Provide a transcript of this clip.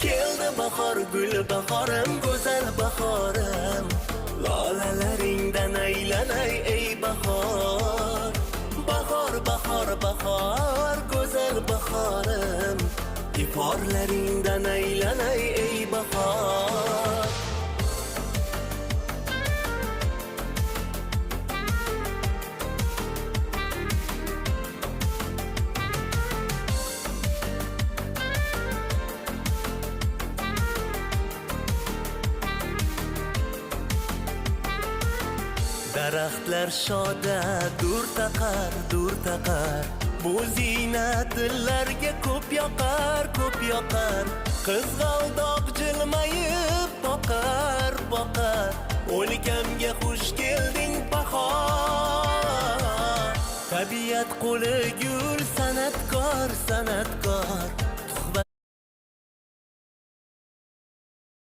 Keldi bahor, gul bahorim, go'zal bahorim. Lolalaringdan aylanay ey bahor. Bahor, bahor, bahor, go'zal bahorim. Iforlaringdan aylanay ey bahor. Daraxtlar shoda dur taqar. Bu ziynat dillarga ko'p yoqar, ko'p yoqar. Qizg'aldoq jilmayib boqar, boqar. O'lkamga xush kelding bahor. Tabiat qo'li gul, san'atkor, san'atkor.